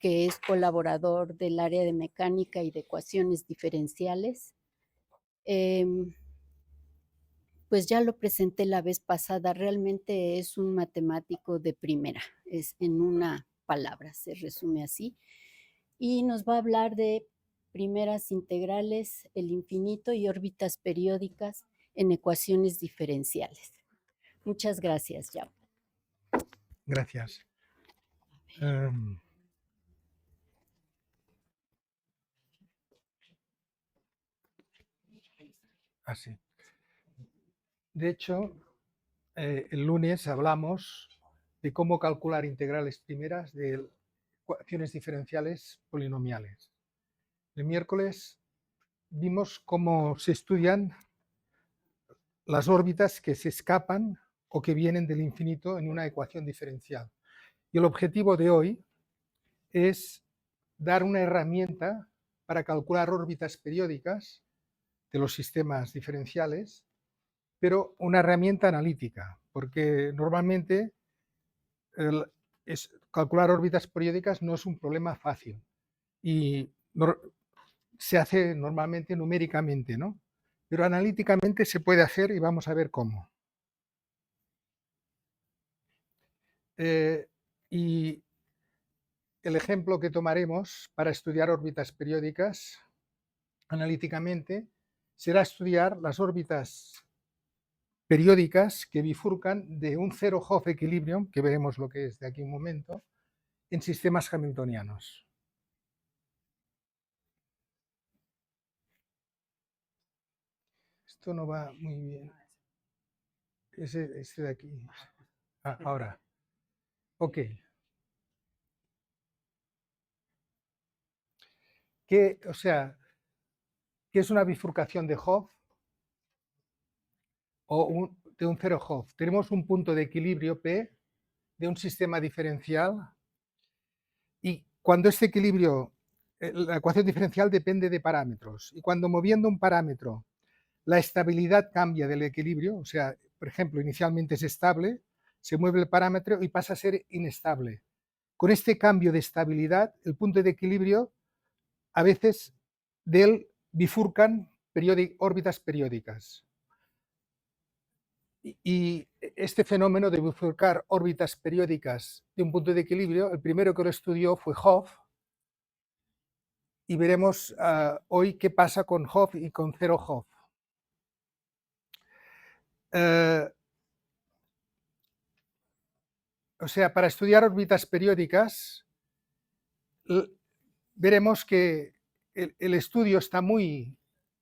que es colaborador del área de mecánica y de ecuaciones diferenciales. Pues ya lo presenté la vez pasada, realmente es un matemático de primera, es en una palabra, se resume así. Y nos va a hablar de primeras integrales, el infinito y órbitas periódicas en ecuaciones diferenciales. Muchas gracias, Yao. Gracias. Así. De hecho, el lunes hablamos de cómo calcular integrales primeras de ecuaciones diferenciales polinomiales. El miércoles vimos cómo se estudian las órbitas que se escapan o que vienen del infinito en una ecuación diferencial. Y el objetivo de hoy es dar una herramienta para calcular órbitas periódicas de los sistemas diferenciales, pero una herramienta analítica, porque normalmente calcular órbitas periódicas no es un problema fácil y se hace normalmente numéricamente, ¿no? Pero analíticamente se puede hacer y vamos a ver cómo. Y el ejemplo que tomaremos para estudiar órbitas periódicas analíticamente será estudiar las órbitas periódicas que bifurcan de un zero Hopf equilibrium, que veremos lo que es de aquí un momento, en sistemas hamiltonianos. Esto no va muy bien. Este de aquí. Ahora. Ok. ¿Qué es una bifurcación de Hopf o de un zero Hopf? Tenemos un punto de equilibrio P de un sistema diferencial y cuando este equilibrio, la ecuación diferencial depende de parámetros y cuando moviendo un parámetro la estabilidad cambia del equilibrio, o sea, por ejemplo, inicialmente es estable, se mueve el parámetro y pasa a ser inestable. Con este cambio de estabilidad, el punto de equilibrio, a veces de él bifurcan órbitas periódicas. Y este fenómeno de bifurcar órbitas periódicas de un punto de equilibrio, el primero que lo estudió fue Hopf, y veremos hoy qué pasa con Hopf y con zero Hopf. O sea, para estudiar órbitas periódicas, veremos que el estudio está muy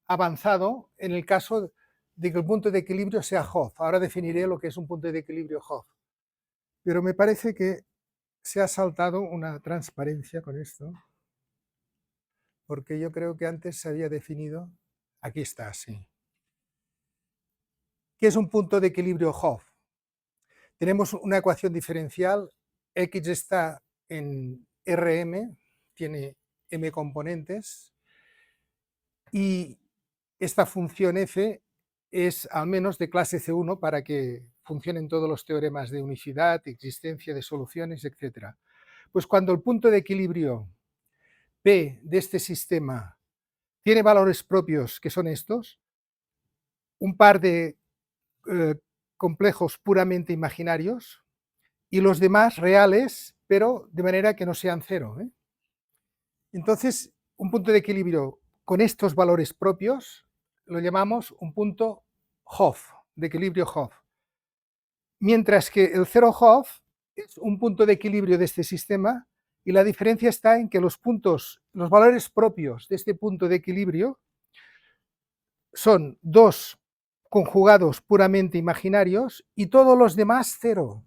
avanzado en el caso de que el punto de equilibrio sea Hopf. Ahora definiré lo que es un punto de equilibrio Hopf. Pero me parece que se ha saltado una transparencia con esto, porque yo creo que antes se había definido, aquí está, sí. ¿Qué es un punto de equilibrio Hopf? Tenemos una ecuación diferencial, X está en Rm, tiene m componentes, y esta función f es al menos de clase C1 para que funcionen todos los teoremas de unicidad, existencia de soluciones, etc. Pues cuando el punto de equilibrio P de este sistema tiene valores propios, que son estos, un par de complejos puramente imaginarios y los demás reales, pero de manera que no sean cero. Entonces, un punto de equilibrio con estos valores propios lo llamamos un punto Hopf, de equilibrio Hopf. Mientras que el zero Hopf es un punto de equilibrio de este sistema y la diferencia está en que los valores propios de este punto de equilibrio son dos conjugados puramente imaginarios y todos los demás cero.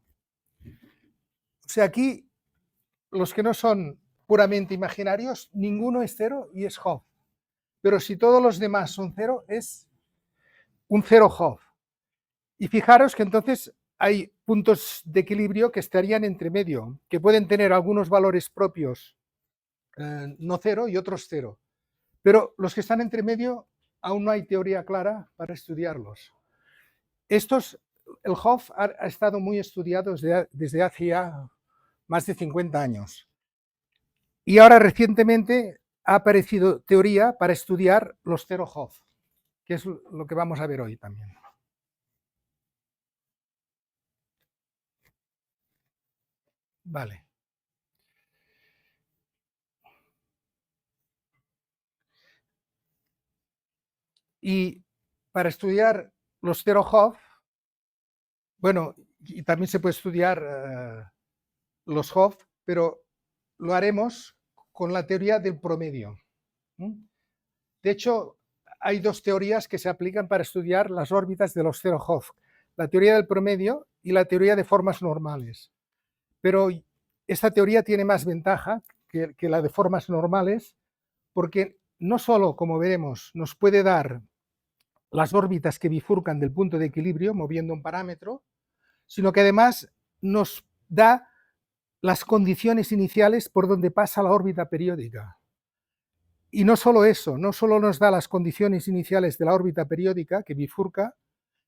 O sea, aquí los que no son puramente imaginarios, ninguno es cero y es Hopf. Pero si todos los demás son cero, es un zero Hopf. Y fijaros que entonces hay puntos de equilibrio que estarían entre medio, que pueden tener algunos valores propios no cero y otros cero. Pero los que están entre medio aún no hay teoría clara para estudiarlos. El Hopf ha estado muy estudiado desde hace ya más de 50 años. Y ahora recientemente ha aparecido teoría para estudiar los Zero-Hopf, que es lo que vamos a ver hoy también. Vale. Y para estudiar los Zero-Hopf, bueno, y también se puede estudiar los Hopf, pero lo haremos con la teoría del promedio. De hecho, hay dos teorías que se aplican para estudiar las órbitas de los Zero-Hopf, la teoría del promedio y la teoría de formas normales. Pero esta teoría tiene más ventaja que la de formas normales, porque no solo, como veremos, nos puede dar las órbitas que bifurcan del punto de equilibrio moviendo un parámetro, sino que además nos da las condiciones iniciales por donde pasa la órbita periódica. Y no solo eso, no solo nos da las condiciones iniciales de la órbita periódica que bifurca,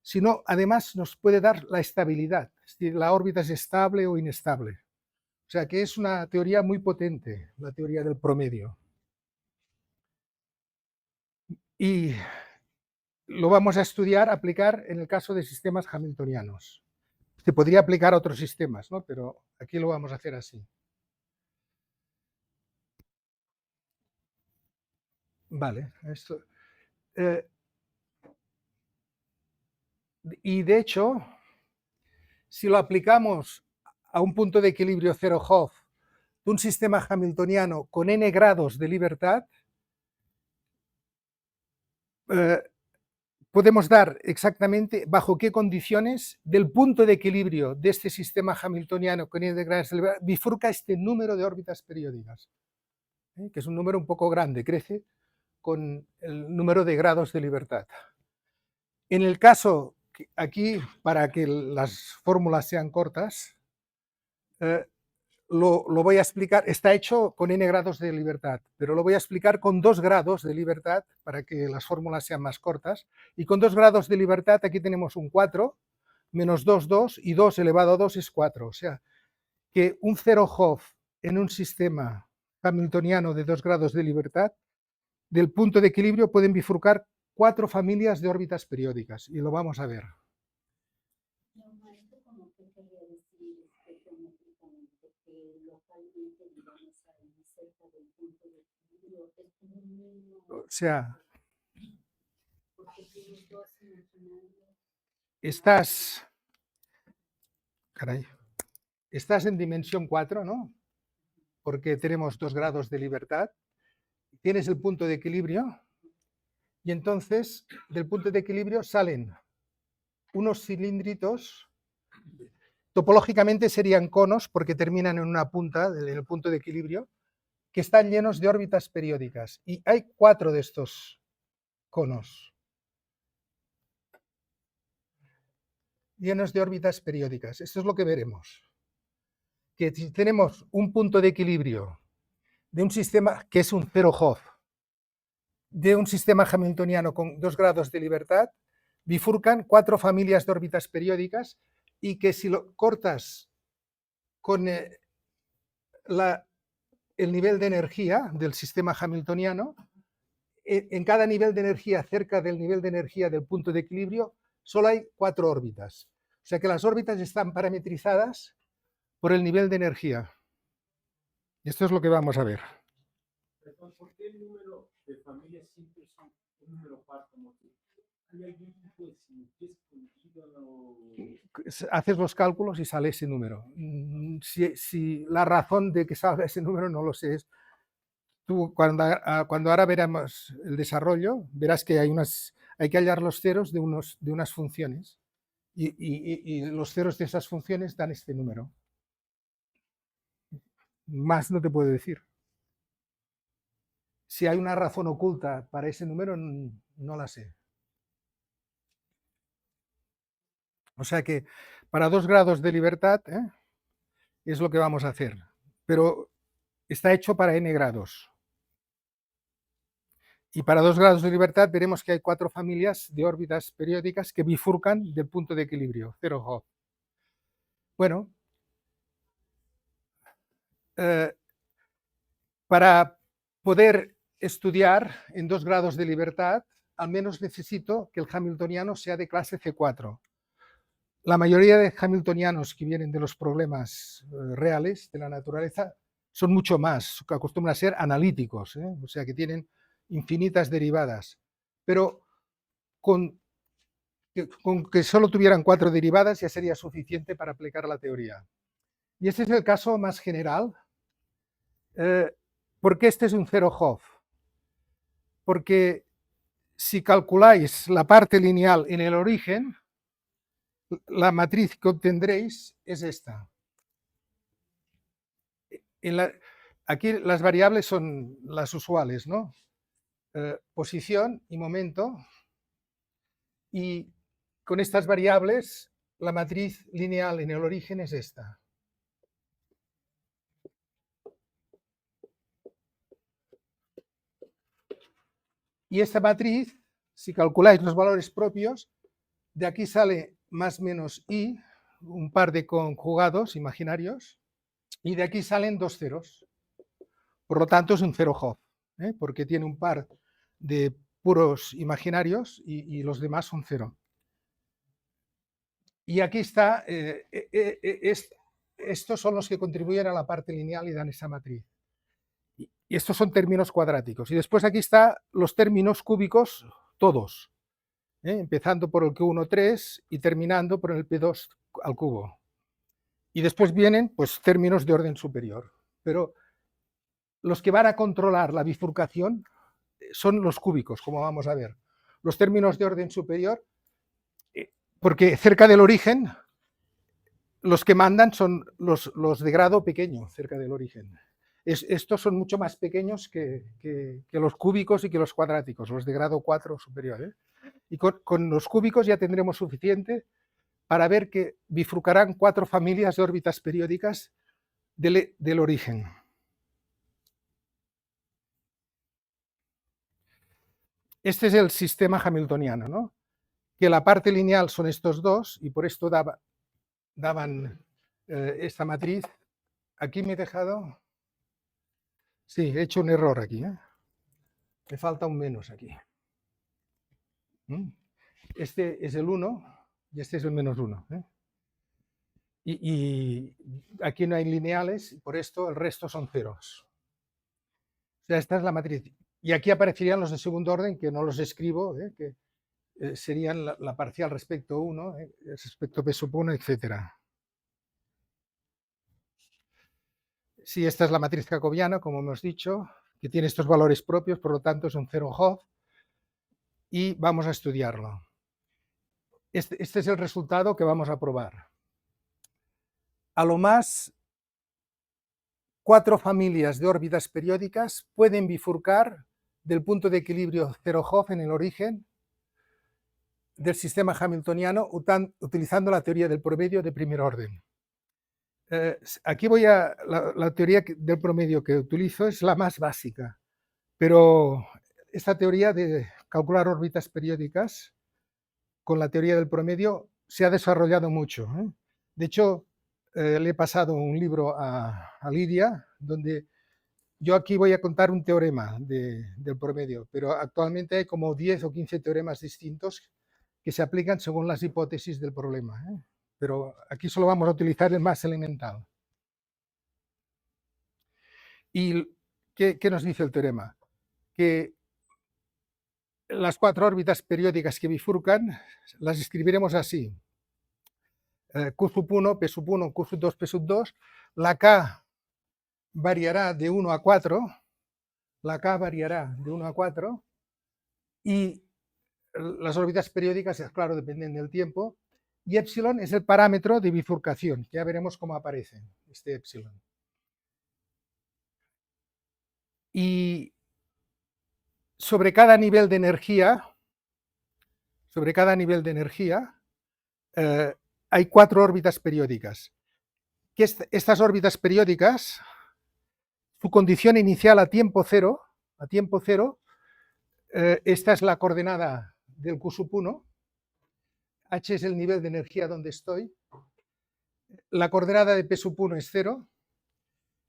sino además nos puede dar la estabilidad, es decir, la órbita es estable o inestable. O sea que es una teoría muy potente, la teoría del promedio. Y lo vamos a estudiar, aplicar en el caso de sistemas hamiltonianos. Se podría aplicar a otros sistemas, ¿no? Pero aquí lo vamos a hacer así. Vale, esto. Y de hecho, si lo aplicamos a un punto de equilibrio Zero-Hopf de un sistema hamiltoniano con n grados de libertad, podemos dar exactamente bajo qué condiciones del punto de equilibrio de este sistema hamiltoniano con n grados de libertad bifurca este número de órbitas periódicas, que es un número un poco grande, crece con el número de grados de libertad. En el caso, aquí, para que las fórmulas sean cortas, lo voy a explicar, está hecho con n grados de libertad, pero lo voy a explicar con 2 grados de libertad para que las fórmulas sean más cortas. Y con 2 grados de libertad aquí tenemos un 4, menos 2, 2, y 2 elevado a 2 es 4. O sea, que un Zero-Hopf en un sistema hamiltoniano de 2 grados de libertad, del punto de equilibrio pueden bifurcar 4 familias de órbitas periódicas, y lo vamos a ver. O sea, estás en dimensión 4, ¿no? Porque tenemos 2 grados de libertad. Tienes el punto de equilibrio y entonces del punto de equilibrio salen unos cilindritos, topológicamente serían conos porque terminan en una punta, en el punto de equilibrio, que están llenos de órbitas periódicas. Y hay 4 de estos conos llenos de órbitas periódicas. Esto es lo que veremos. Que si tenemos un punto de equilibrio de un sistema que es un Zero-Hopf, de un sistema hamiltoniano con 2 grados de libertad, bifurcan 4 familias de órbitas periódicas, y que si lo cortas con el nivel de energía del sistema hamiltoniano, en cada nivel de energía cerca del nivel de energía del punto de equilibrio solo hay 4 órbitas. O sea que las órbitas están parametrizadas por el nivel de energía. Y esto es lo que vamos a ver. ¿Por qué el número de familias siempre es un número par? ¿Hay algún tipo de simetría escondida? Haces los cálculos y sale ese número. Si la razón de que salga ese número no lo sé. Tú, cuando ahora veremos el desarrollo, verás que hay que hallar los ceros de unas funciones, y los ceros de esas funciones dan este número. Más no te puedo decir. Si hay una razón oculta para ese número, no la sé. O sea que para 2 grados de libertad es lo que vamos a hacer. Pero está hecho para n grados. Y para 2 grados de libertad veremos que hay 4 familias de órbitas periódicas que bifurcan del punto de equilibrio, Zero-Hopf. Bueno, Para poder estudiar en 2 grados de libertad, al menos necesito que el hamiltoniano sea de clase C4. La mayoría de hamiltonianos que vienen de los problemas reales de la naturaleza son mucho más, que acostumbran a ser analíticos, o sea que tienen infinitas derivadas. Pero con que solo tuvieran 4 derivadas ya sería suficiente para aplicar la teoría. Y este es el caso más general. ¿Por qué este es un zero Hopf? Porque si calculáis la parte lineal en el origen, la matriz que obtendréis es esta. Aquí las variables son las usuales, ¿no? Posición y momento. Y con estas variables, la matriz lineal en el origen es esta. Y esta matriz, si calculáis los valores propios, de aquí sale más menos i, un par de conjugados imaginarios, y de aquí salen 2 ceros. Por lo tanto, es un zero Hopf, porque tiene un par de puros imaginarios y los demás son 0. Y aquí está, estos son los que contribuyen a la parte lineal y dan esa matriz. Y estos son términos cuadráticos. Y después aquí están los términos cúbicos, todos, empezando por el Q1, 3 y terminando por el P2 al cubo. Y después vienen pues, términos de orden superior. Pero los que van a controlar la bifurcación son los cúbicos, como vamos a ver. Los términos de orden superior, porque cerca del origen, los que mandan son los de grado pequeño, cerca del origen. Estos son mucho más pequeños que los cúbicos y que los cuadráticos, los de grado 4 superior. Y con los cúbicos ya tendremos suficiente para ver que bifurcarán 4 familias de órbitas periódicas del origen. Este es el sistema hamiltoniano, ¿no? Que la parte lineal son estos dos y por esto daban esta matriz. Aquí me he dejado... Sí, he hecho un error aquí. Me falta un menos aquí. Este es el 1 y este es el menos 1. Y aquí no hay lineales, por esto el resto son ceros. O sea, esta es la matriz. Y aquí aparecerían los de segundo orden, que no los escribo, que serían la parcial respecto 1, respecto P sub 1, etc. Sí, esta es la matriz jacobiana, como hemos dicho, que tiene estos valores propios, por lo tanto es un zero Hopf, y vamos a estudiarlo. Este es el resultado que vamos a probar. A lo más, 4 familias de órbitas periódicas pueden bifurcar del punto de equilibrio zero Hopf en el origen del sistema hamiltoniano utilizando la teoría del promedio de primer orden. Aquí la teoría del promedio que utilizo es la más básica, pero esta teoría de calcular órbitas periódicas con la teoría del promedio se ha desarrollado mucho. De hecho, le he pasado un libro a Lidia, donde yo aquí voy a contar un teorema del promedio, pero actualmente hay como 10 o 15 teoremas distintos que se aplican según las hipótesis del problema. Pero aquí solo vamos a utilizar el más elemental. ¿Y qué nos dice el teorema? Que las 4 órbitas periódicas que bifurcan las escribiremos así. Q sub 1, P sub 1, Q sub 2, P sub 2. La K variará de 1 a 4. La K variará de 1 a 4. Y las órbitas periódicas, claro, dependen del tiempo. Y epsilon es el parámetro de bifurcación. Ya veremos cómo aparece este epsilon. Y sobre cada nivel de energía, hay 4 órbitas periódicas. Estas órbitas periódicas, su condición inicial a tiempo cero, esta es la coordenada del Q sub 1, H es el nivel de energía donde estoy, la coordenada de P sub 1 es 0,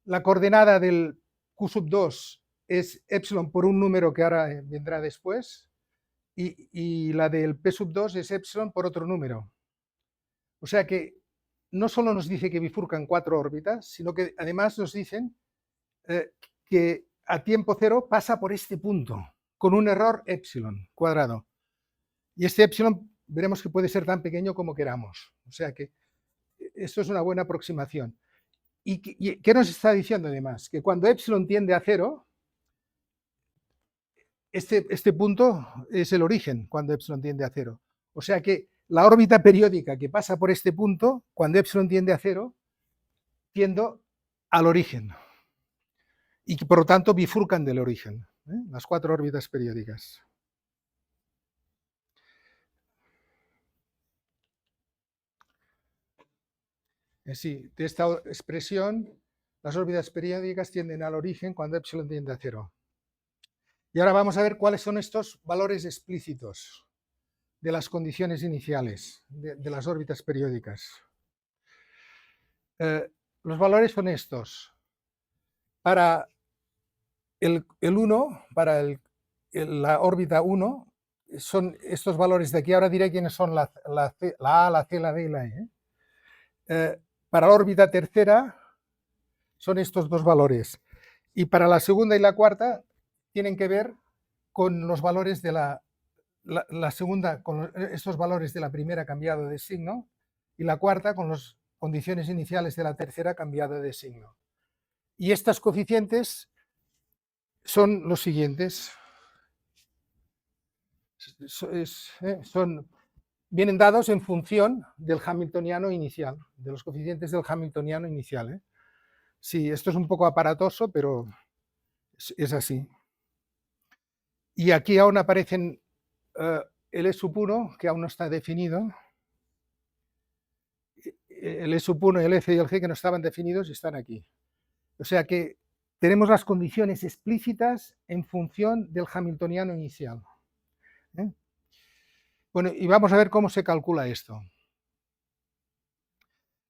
la coordenada del Q sub 2 es epsilon por un número que ahora vendrá después, y la del P sub 2 es epsilon por otro número. O sea que no solo nos dice que bifurcan 4 órbitas, sino que además nos dicen que a tiempo cero pasa por este punto, con un error epsilon cuadrado. Y este epsilon veremos que puede ser tan pequeño como queramos. O sea que esto es una buena aproximación. ¿Y qué nos está diciendo además? Que cuando epsilon tiende a cero, este punto es el origen cuando epsilon tiende a cero. O sea que la órbita periódica que pasa por este punto, cuando epsilon tiende a cero, tiende al origen. Y que por lo tanto bifurcan del origen, las 4 órbitas periódicas. Sí, de esta expresión, las órbitas periódicas tienden al origen cuando epsilon tiende a cero. Y ahora vamos a ver cuáles son estos valores explícitos de las condiciones iniciales de las órbitas periódicas. Los valores son estos. Para el 1, para la órbita 1, son estos valores de aquí. Ahora diré quiénes son la A, la C, la D y la E. Para la órbita tercera son estos dos valores. Y para la segunda y la cuarta tienen que ver con los valores de la segunda, con estos valores de la primera cambiado de signo, y la cuarta con las condiciones iniciales de la tercera cambiado de signo. Y estos coeficientes son los siguientes. Vienen dados en función del hamiltoniano inicial, de los coeficientes del hamiltoniano inicial. Sí, esto es un poco aparatoso, pero es así. Y aquí aún aparecen el E sub 1, que aún no está definido. El E sub 1, el F y el G que no estaban definidos y están aquí. O sea que tenemos las condiciones explícitas en función del hamiltoniano inicial. Bueno, y vamos a ver cómo se calcula esto.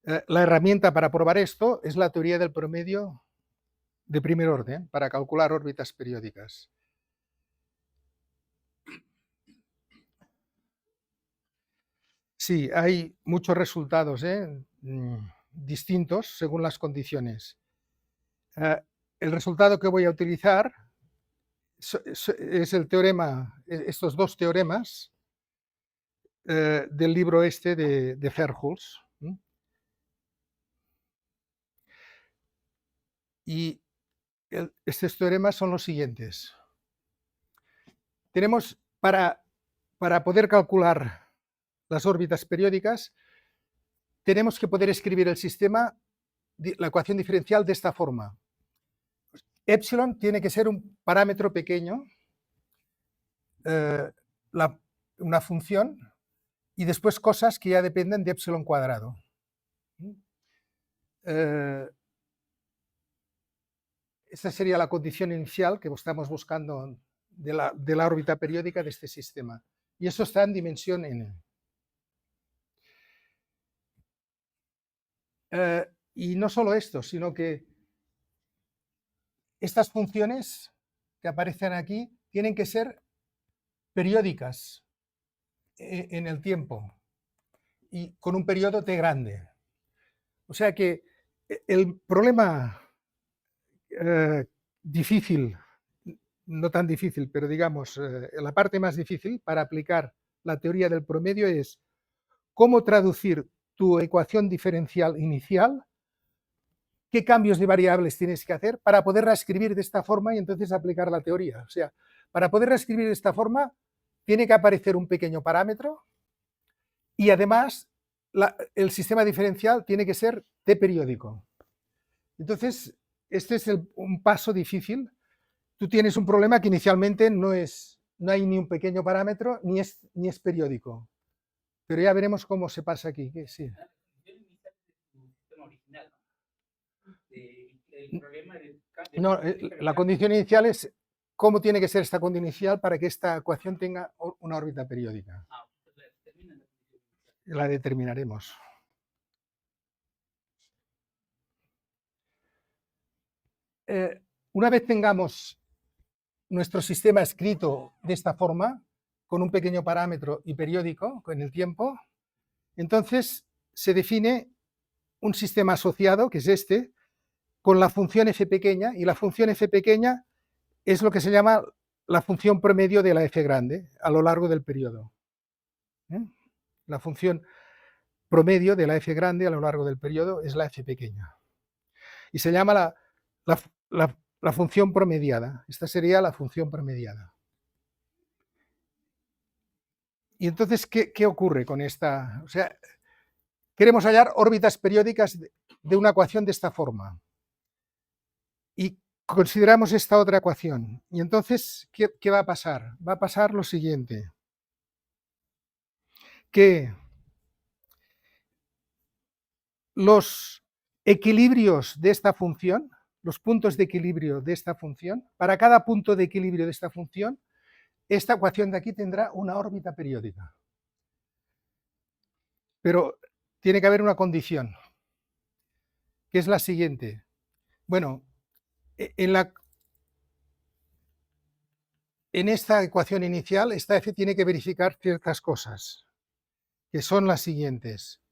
La herramienta para probar esto es la teoría del promedio de primer orden, para calcular órbitas periódicas. Sí, hay muchos resultados distintos según las condiciones. El resultado que voy a utilizar es el teorema, estos dos teoremas del libro este de Fairhouse. Y estos teoremas son los siguientes. Tenemos, para poder calcular las órbitas periódicas, tenemos que poder escribir el sistema, la ecuación diferencial de esta forma. Epsilon tiene que ser un parámetro pequeño, una función, y después cosas que ya dependen de epsilon cuadrado. Esta sería la condición inicial que estamos buscando de la órbita periódica de este sistema. Y eso está en dimensión n. Y no solo esto, sino que estas funciones que aparecen aquí tienen que ser periódicas en el tiempo y con un periodo t grande. O sea que el problema difícil, no tan difícil, pero digamos, la parte más difícil para aplicar la teoría del promedio es cómo traducir tu ecuación diferencial inicial, qué cambios de variables tienes que hacer para poderla escribir de esta forma y entonces aplicar la teoría. O sea, para poderla escribir de esta forma, tiene que aparecer un pequeño parámetro y además el sistema diferencial tiene que ser t periódico. Entonces, este es un paso difícil. Tú tienes un problema que inicialmente no hay ni un pequeño parámetro ni es periódico. Pero ya veremos cómo se pasa aquí. Sí. No, la condición inicial es cómo tiene que ser esta condición inicial para que esta ecuación tenga una órbita periódica. La determinaremos. Una vez tengamos nuestro sistema escrito de esta forma, con un pequeño parámetro y periódico en el tiempo, entonces se define un sistema asociado, que es este, con la función f pequeña, y la función f pequeña es lo que se llama la función promedio de la f grande a lo largo del periodo. La función promedio de la f grande a lo largo del periodo es la f pequeña. Y se llama la función promediada. Esta sería la función promediada. Y entonces, ¿qué ocurre con esta? O sea, queremos hallar órbitas periódicas de una ecuación de esta forma. Y consideramos esta otra ecuación. Y entonces, ¿qué va a pasar? Va a pasar lo siguiente. Que los equilibrios de esta función, los puntos de equilibrio de esta función, para cada punto de equilibrio de esta función, esta ecuación de aquí tendrá una órbita periódica. Pero tiene que haber una condición, que es la siguiente. Bueno, en esta ecuación inicial, esta f tiene que verificar ciertas cosas, que son las siguientes.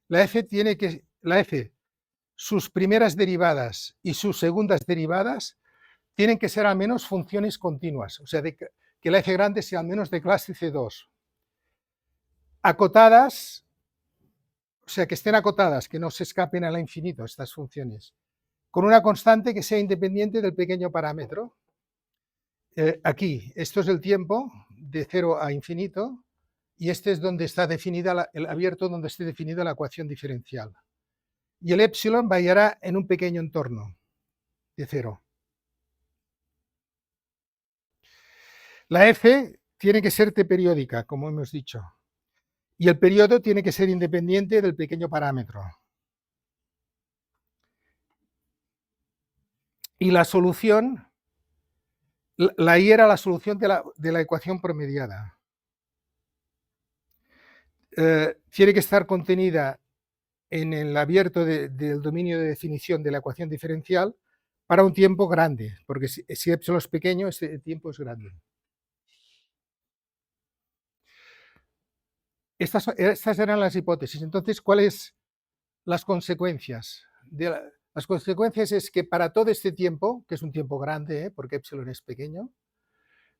La f, sus primeras derivadas y sus segundas derivadas tienen que ser al menos funciones continuas, o sea, que la f grande sea al menos de clase C2. Acotadas, o sea, que estén acotadas, que no se escapen al infinito estas funciones, con una constante que sea independiente del pequeño parámetro. Aquí, esto es el tiempo de 0 a infinito, y este es donde está definida el abierto, donde esté definida la ecuación diferencial. Y el epsilon variará en un pequeño entorno de 0. La f tiene que ser t periódica, como hemos dicho, y el periodo tiene que ser independiente del pequeño parámetro. Y la solución, la i era la solución de la ecuación promediada. Tiene que estar contenida en el abierto del dominio de definición de la ecuación diferencial para un tiempo grande, porque si epsilon es pequeño, ese tiempo es grande. Estas eran las hipótesis. Entonces, ¿cuáles las consecuencias? Las consecuencias es que para todo este tiempo, que es un tiempo grande, porque epsilon es pequeño,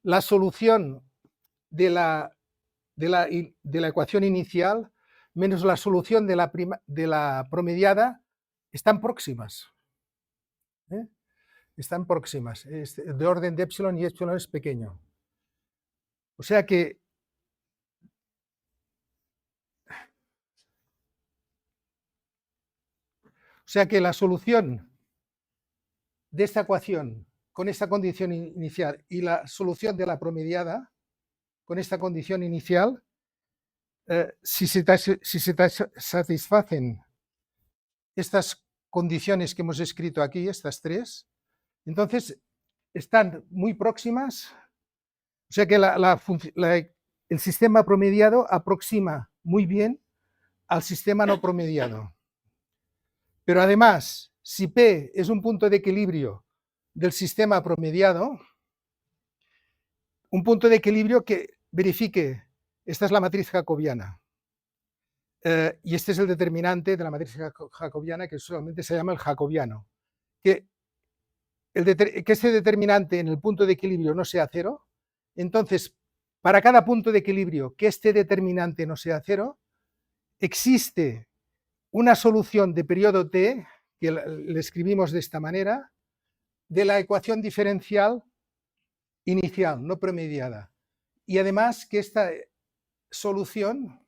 la solución de la ecuación inicial menos la solución de la promediada están próximas. Están próximas, es de orden de epsilon y epsilon es pequeño. O sea que la solución de esta ecuación con esta condición inicial y la solución de la promediada con esta condición inicial, si se satisfacen estas condiciones que hemos escrito aquí, estas tres, entonces están muy próximas, o sea que el sistema promediado aproxima muy bien al sistema no promediado. Pero además, si P es un punto de equilibrio del sistema promediado, un punto de equilibrio que verifique, esta es la matriz jacobiana, y este es el determinante de la matriz jacobiana, que solamente se llama el jacobiano, que este determinante en el punto de equilibrio no sea cero, entonces, para cada punto de equilibrio que este determinante no sea cero, existe una solución de periodo t, que le escribimos de esta manera, de la ecuación diferencial inicial, no promediada. Y además que esta solución,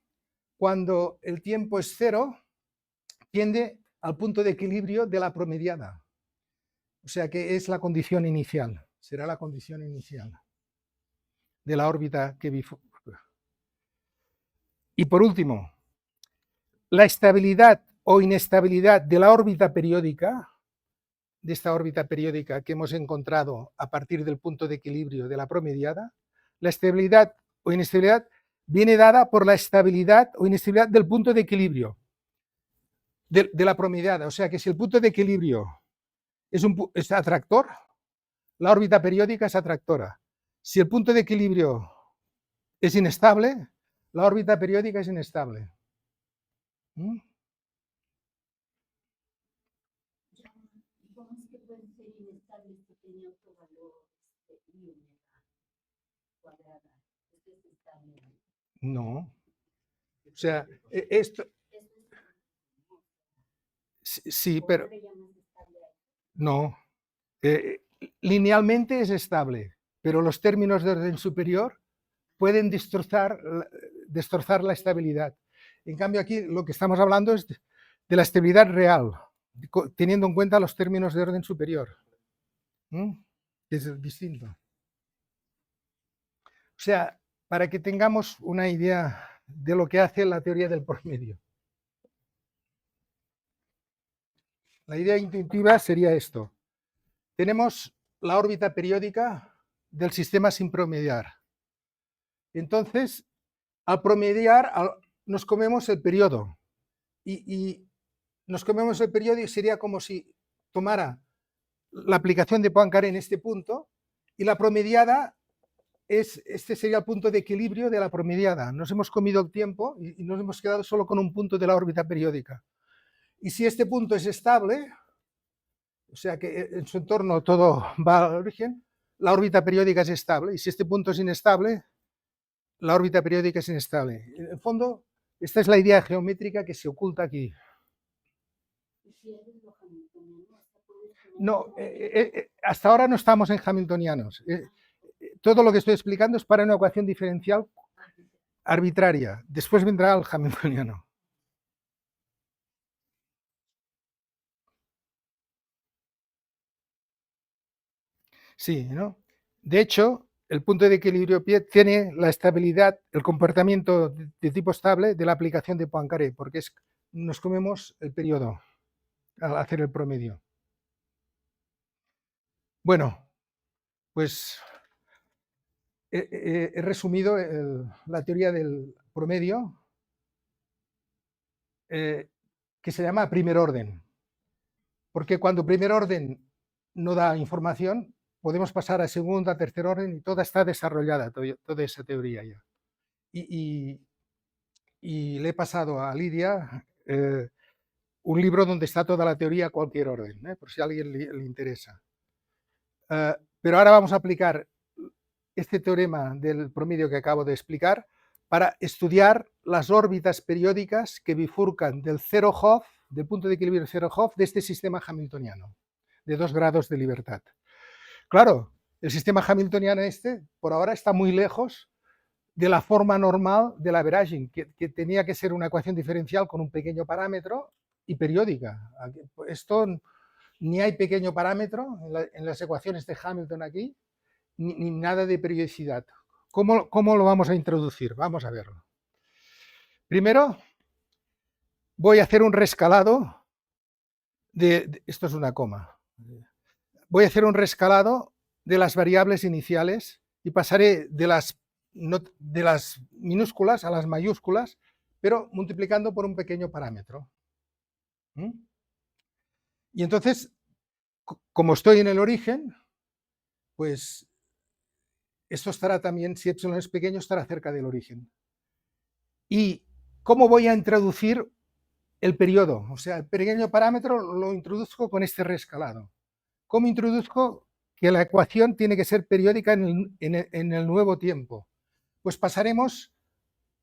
cuando el tiempo es cero, tiende al punto de equilibrio de la promediada. O sea que es la condición inicial, será la condición inicial de la órbita que bifurca. Y por último, la estabilidad o inestabilidad de la órbita periódica, de esta órbita periódica que hemos encontrado a partir del punto de equilibrio de la promediada, la estabilidad o inestabilidad viene dada por la estabilidad o inestabilidad del punto de equilibrio de la promediada. O sea que si el punto de equilibrio es atractor, la órbita periódica es atractora. Si el punto de equilibrio es inestable, la órbita periódica es inestable. ¿Mm? ¿Cómo es que pueden ser inestables si tiene otro valor y omega cuadrada? ¿Esto es estable? No. O sea, esto sí, pero no. Linealmente es estable, pero los términos de orden superior pueden destrozar la estabilidad. En cambio, aquí lo que estamos hablando es de la estabilidad real, teniendo en cuenta los términos de orden superior. Es distinto. O sea, para que tengamos una idea de lo que hace la teoría del promedio. La idea intuitiva sería esto. Tenemos la órbita periódica del sistema sin promediar. Entonces, al promediar, nos comemos el periodo. Y nos comemos el periodo y sería como si tomara la aplicación de Poincaré en este punto y la promediada, este sería el punto de equilibrio de la promediada. Nos hemos comido el tiempo y nos hemos quedado solo con un punto de la órbita periódica. Y si este punto es estable, o sea que en su entorno todo va al origen, la órbita periódica es estable. Y si este punto es inestable, la órbita periódica es inestable. En el fondo, esta es la idea geométrica que se oculta aquí. No, hasta ahora no estamos en hamiltonianos. Todo lo que estoy explicando es para una ecuación diferencial arbitraria. Después vendrá el hamiltoniano. Sí, ¿no? De hecho, el punto de equilibrio tiene la estabilidad, el comportamiento de tipo estable de la aplicación de Poincaré, porque nos comemos el periodo al hacer el promedio. Bueno, pues he resumido la teoría del promedio, que se llama primer orden, porque cuando primer orden no da información, podemos pasar a segunda, tercer orden y toda está desarrollada, toda esa teoría ya. Y le he pasado a Lidia un libro donde está toda la teoría a cualquier orden, por si a alguien le interesa. Pero ahora vamos a aplicar este teorema del promedio que acabo de explicar para estudiar las órbitas periódicas que bifurcan del cero Hopf, del punto de equilibrio cero Hopf, de este sistema hamiltoniano, de 2 grados de libertad. Claro, el sistema hamiltoniano por ahora está muy lejos de la forma normal del averaging, que tenía que ser una ecuación diferencial con un pequeño parámetro y periódica. Esto ni hay pequeño parámetro en las ecuaciones de Hamilton aquí, ni nada de periodicidad. ¿Cómo lo vamos a introducir? Vamos a verlo. Primero, voy a hacer un rescalado esto es una coma. Voy a hacer un rescalado de las variables iniciales y pasaré de las minúsculas a las mayúsculas, pero multiplicando por un pequeño parámetro. Y entonces, como estoy en el origen, pues esto estará también, si epsilon es pequeño, estará cerca del origen. ¿Y cómo voy a introducir el periodo? O sea, el pequeño parámetro lo introduzco con este rescalado. ¿Cómo introduzco que la ecuación tiene que ser periódica en el nuevo tiempo? Pues pasaremos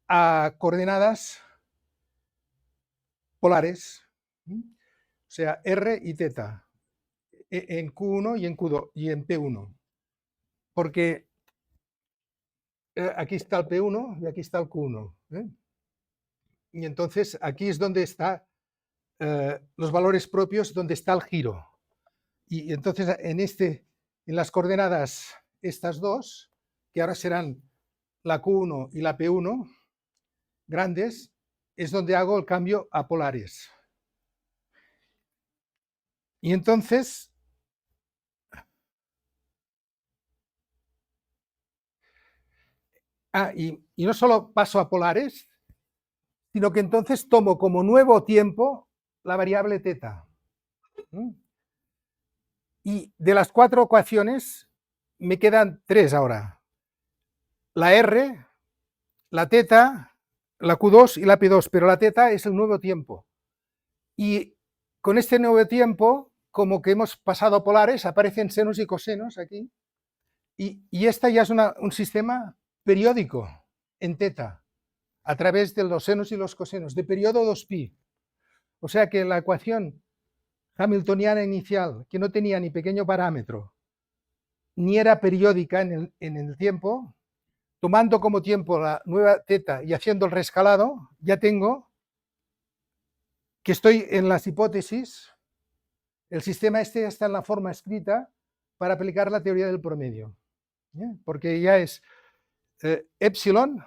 a coordenadas polares, o sea, R y teta, en Q1 y en Q2 y en P1. Porque aquí está el P1 y aquí está el Q1. Y entonces aquí es donde están los valores propios, donde está el giro. Y entonces en las coordenadas estas dos, que ahora serán la Q1 y la P1, grandes, es donde hago el cambio a polares. Y entonces y no solo paso a polares, sino que entonces tomo como nuevo tiempo la variable teta. Y de las 4 ecuaciones me quedan 3 ahora. La R, la teta, la Q2 y la P2, pero la teta es el nuevo tiempo. Y con este nuevo tiempo, como que hemos pasado a polares, aparecen senos y cosenos aquí. Y esta ya es un sistema periódico en teta, a través de los senos y los cosenos, de periodo 2pi. O sea que la ecuación hamiltoniana inicial, que no tenía ni pequeño parámetro, ni era periódica en el tiempo, tomando como tiempo la nueva teta y haciendo el rescalado, ya tengo que estoy en las hipótesis, el sistema este ya está en la forma escrita para aplicar la teoría del promedio, porque ya es epsilon,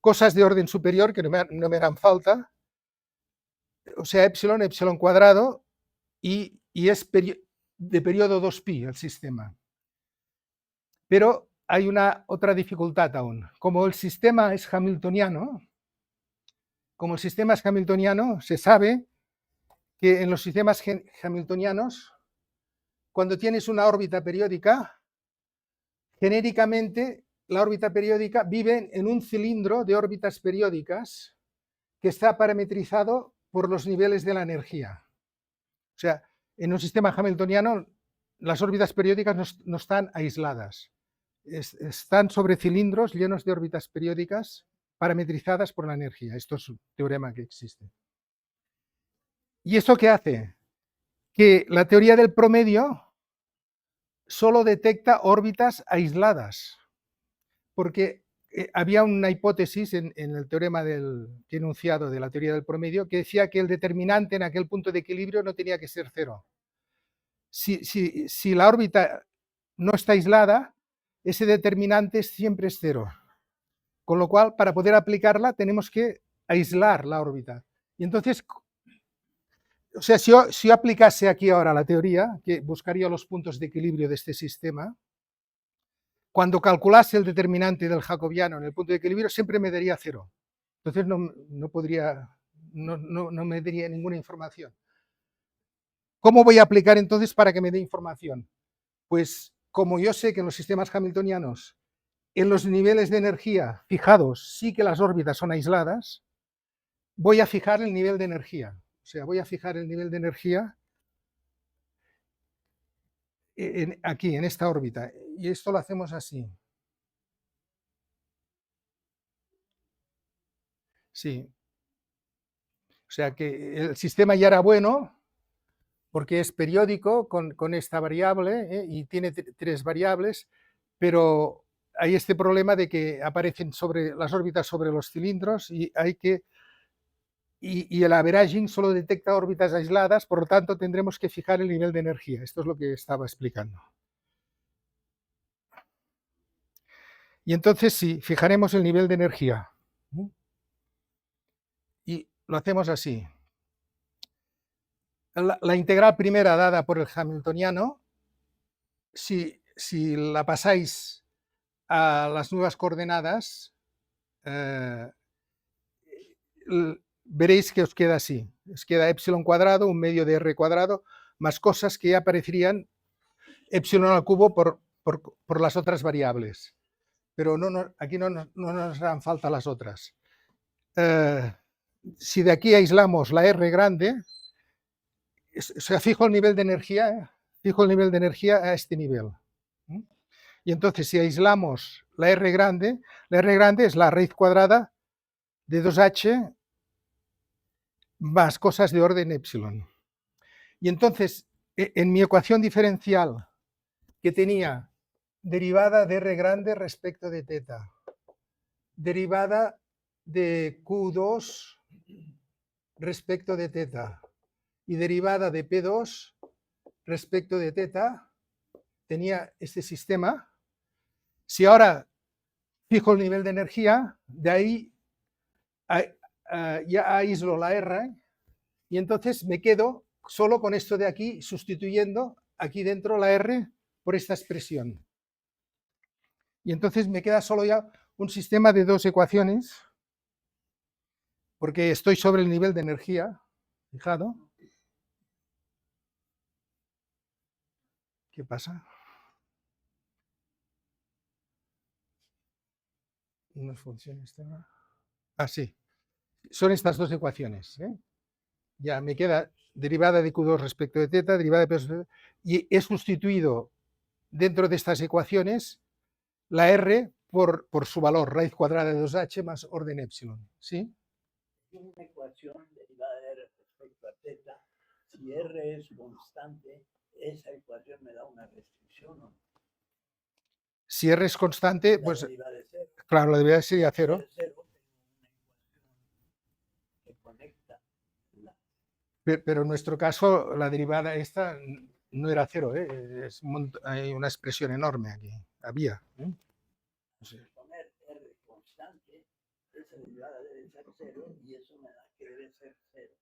cosas de orden superior que no me harán falta, o sea, epsilon, epsilon cuadrado, y es de periodo 2pi el sistema. Pero hay otra dificultad aún. Como el sistema es hamiltoniano, se sabe que en los sistemas hamiltonianos, cuando tienes una órbita periódica, genéricamente la órbita periódica vive en un cilindro de órbitas periódicas que está parametrizado por los niveles de la energía. O sea, en un sistema hamiltoniano las órbitas periódicas no están aisladas, están sobre cilindros llenos de órbitas periódicas parametrizadas por la energía. Esto es un teorema que existe. ¿Y esto qué hace? Que la teoría del promedio solo detecta órbitas aisladas, porque había una hipótesis en el teorema enunciado de la teoría del promedio que decía que el determinante en aquel punto de equilibrio no tenía que ser cero. Si la órbita no está aislada, ese determinante siempre es cero. Con lo cual, para poder aplicarla, tenemos que aislar la órbita. Y entonces, o sea, si yo aplicase aquí ahora la teoría, que buscaría los puntos de equilibrio de este sistema, cuando calculase el determinante del jacobiano en el punto de equilibrio, siempre me daría cero. Entonces no me daría ninguna información. ¿Cómo voy a aplicar entonces para que me dé información? Pues como yo sé que en los sistemas hamiltonianos, en los niveles de energía fijados, sí que las órbitas son aisladas, voy a fijar el nivel de energía. O sea, voy a fijar el nivel de energía aquí, en esta órbita. Y esto lo hacemos así. Sí. O sea que el sistema ya era bueno porque es periódico con esta variable y tiene 3 variables, pero hay este problema de que aparecen sobre las órbitas sobre los cilindros y el averaging solo detecta órbitas aisladas, por lo tanto tendremos que fijar el nivel de energía. Esto es lo que estaba explicando. Y entonces sí, fijaremos el nivel de energía. Y lo hacemos así. La integral primera dada por el hamiltoniano, si la pasáis a las nuevas coordenadas, veréis que os queda así. Os queda epsilon cuadrado, un medio de r cuadrado, más cosas que ya aparecerían epsilon al cubo por las otras variables. Pero aquí no nos harán falta las otras. Si de aquí aislamos la R grande, o sea, fijo el nivel de energía a este nivel. Y entonces, si aislamos la R grande es la raíz cuadrada de 2h más cosas de orden epsilon. Y entonces, en mi ecuación diferencial, que tenía derivada de R grande respecto de teta, derivada de Q2 respecto de teta y derivada de P2 respecto de teta, tenía este sistema. Si ahora fijo el nivel de energía, de ahí ya aíslo la R y entonces me quedo solo con esto de aquí, sustituyendo aquí dentro la R por esta expresión. Y entonces me queda solo ya un sistema de 2 ecuaciones, porque estoy sobre el nivel de energía, fijado. ¿Qué pasa? No funciona esto. Ah, sí. Son estas dos ecuaciones. Ya me queda derivada de Q2 respecto de teta, derivada de peso, y he sustituido dentro de estas ecuaciones la R por su valor, raíz cuadrada de 2h más orden epsilon. ¿Sí? Una ecuación derivada de R respecto a teta, si R es constante, esa ecuación me da una restricción, ¿no? Si R es constante, La pues derivada de cero. claro, la derivada sería cero. Ser cero, tengo una ecuación que conecta la Pero en nuestro caso, la derivada esta no era cero, hay una expresión enorme aquí. Había. No sé. poner R constante, esa derivada debe ser cero y eso me da que debe ser cero.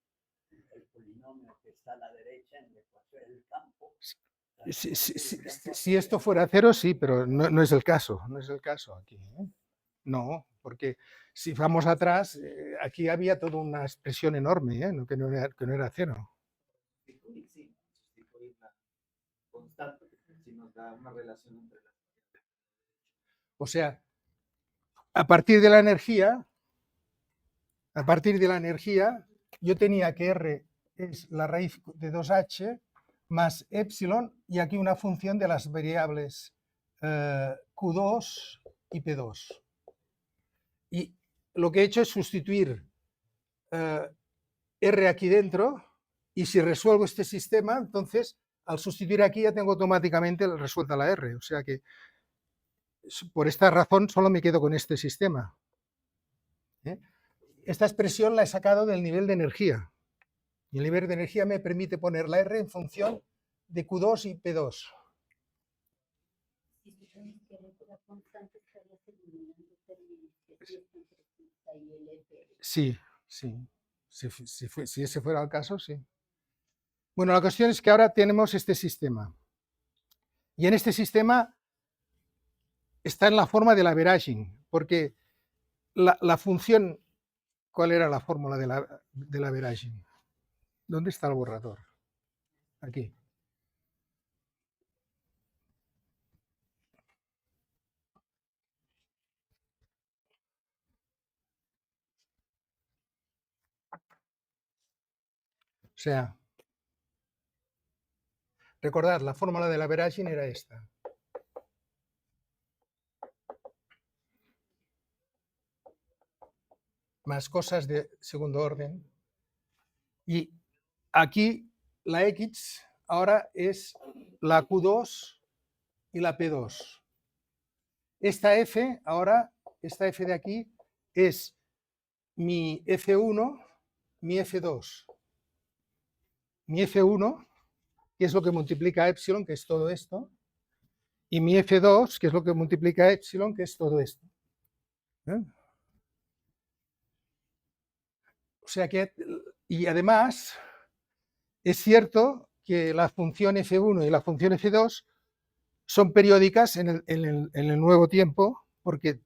El polinomio que está a la derecha en la ecuación del campo. Si esto fuera cero, sí, pero no es el caso. No es el caso aquí. No, porque si vamos atrás, aquí había toda una expresión enorme, que no era cero. Sí, sustituir la constante, si nos da una relación entre las. O sea, a partir de la energía, yo tenía que R es la raíz de 2h más epsilon y aquí una función de las variables Q2 y P2. Y lo que he hecho es sustituir R aquí dentro y si resuelvo este sistema, entonces al sustituir aquí ya tengo automáticamente resuelta la R. O sea que por esta razón solo me quedo con este sistema. Esta expresión la he sacado del nivel de energía. Y el nivel de energía me permite poner la R en función de Q2 y P2. Si supones que la constante estarías eliminando términos que sí están presentes ahí el F. Sí. Si ese fuera el caso, sí. Bueno, la cuestión es que ahora tenemos este sistema. Y en este sistema está en la forma del averaging, porque la función, ¿cuál era la fórmula del averaging? ¿Dónde está el borrador? Aquí. O sea, recordad, la fórmula del averaging era esta. Más cosas de segundo orden. Y aquí la X ahora es la Q2 y la P2. Esta F, ahora, esta F de aquí es mi F1, mi F2. Mi F1, que es lo que multiplica epsilon, que es todo esto, y mi F2, que es lo que multiplica epsilon, que es todo esto. O sea que, y además, es cierto que la función F1 y la función F2 son periódicas en el nuevo tiempo, porque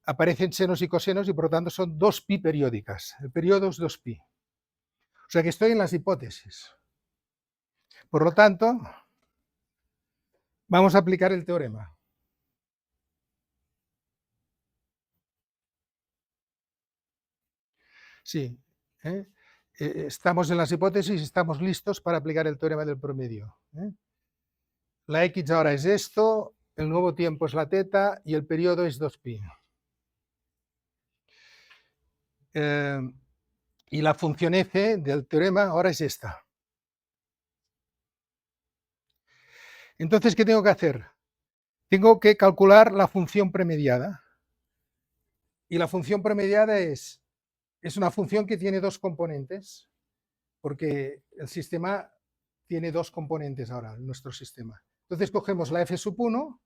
aparecen senos y cosenos y por lo tanto son 2π periódicas. El periodo es 2π. O sea que estoy en las hipótesis. Por lo tanto, vamos a aplicar el teorema. Sí, estamos en las hipótesis y estamos listos para aplicar el teorema del promedio. La X ahora es esto, el nuevo tiempo es la teta y el periodo es 2π. Y la función f del teorema ahora es esta. Entonces, ¿qué tengo que hacer? Tengo que calcular la función premediada. Y la función premediada es una función que tiene dos componentes, porque el sistema tiene dos componentes ahora, nuestro sistema. Entonces cogemos la f1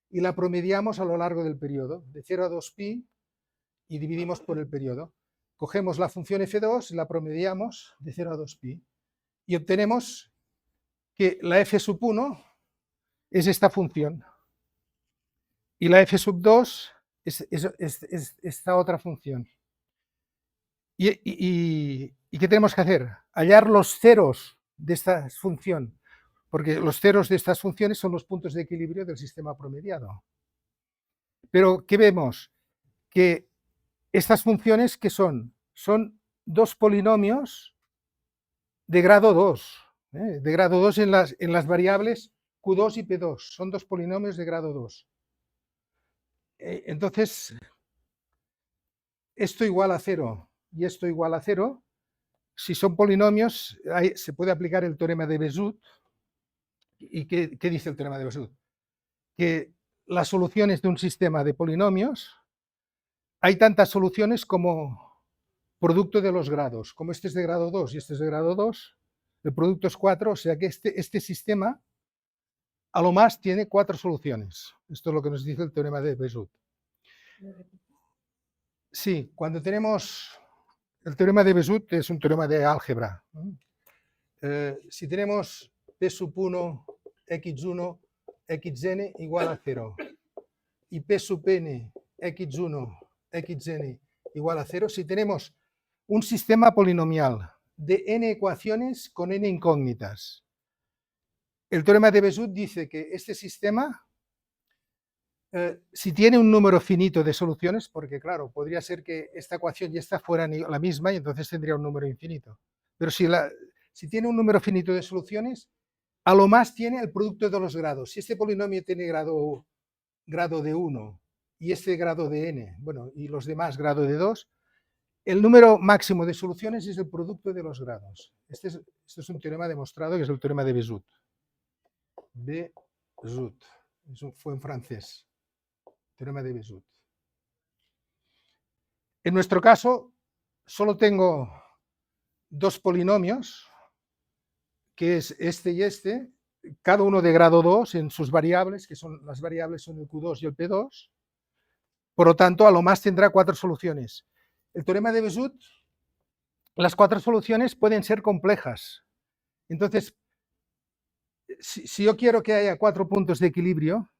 y la promediamos a lo largo del periodo, de 0 a 2π, y dividimos por el periodo. Cogemos la función f2 y la promediamos de 0 a 2π. Y obtenemos que la f1 es esta función. Y la f2 es esta otra función. ¿Y qué tenemos que hacer? Hallar los ceros de esta función. porque los ceros de estas funciones son los puntos de equilibrio del sistema promediado. Pero, ¿qué vemos? Que estas funciones, ¿qué son? Son dos polinomios de grado 2, de grado 2 en las variables Q2 y P2, son dos polinomios de grado 2. Entonces, esto igual a 0 y esto igual a 0, si son polinomios, se puede aplicar el teorema de Bézout. ¿Y qué dice el teorema de Bézout? Que las soluciones de un sistema de polinomios, hay tantas soluciones como producto de los grados. Como este es de grado 2 y este es de grado 2, el producto es 4, o sea que este sistema a lo más tiene 4 soluciones. Esto es lo que nos dice el teorema de Bézout. Sí, cuando tenemos el teorema de Bézout es un teorema de álgebra. Si tenemos P sub 1, x1, xn igual a 0 y P sub n, x1, xn igual a 0, si tenemos un sistema polinomial de n ecuaciones con n incógnitas, el teorema de Bézout dice que este sistema, si tiene un número finito de soluciones, porque claro, podría ser que esta ecuación y esta fueran la misma y entonces tendría un número infinito, pero si tiene un número finito de soluciones, a lo más tiene el producto de los grados. Si este polinomio tiene grado de 1 y este grado de n, bueno, y los demás grado de 2, el número máximo de soluciones es el producto de los grados. Este es un teorema demostrado, que es el teorema de Bézout. Bézout, eso fue en francés, teorema de Bézout. En nuestro caso, solo tengo dos polinomios, que es este y este, cada uno de grado 2 en sus variables, que son las variables son el Q2 y el P2. Por lo tanto, a lo más tendrá 4 soluciones. El teorema de Bézout, las 4 soluciones pueden ser complejas. Entonces, si yo quiero que haya 4 puntos de equilibrio,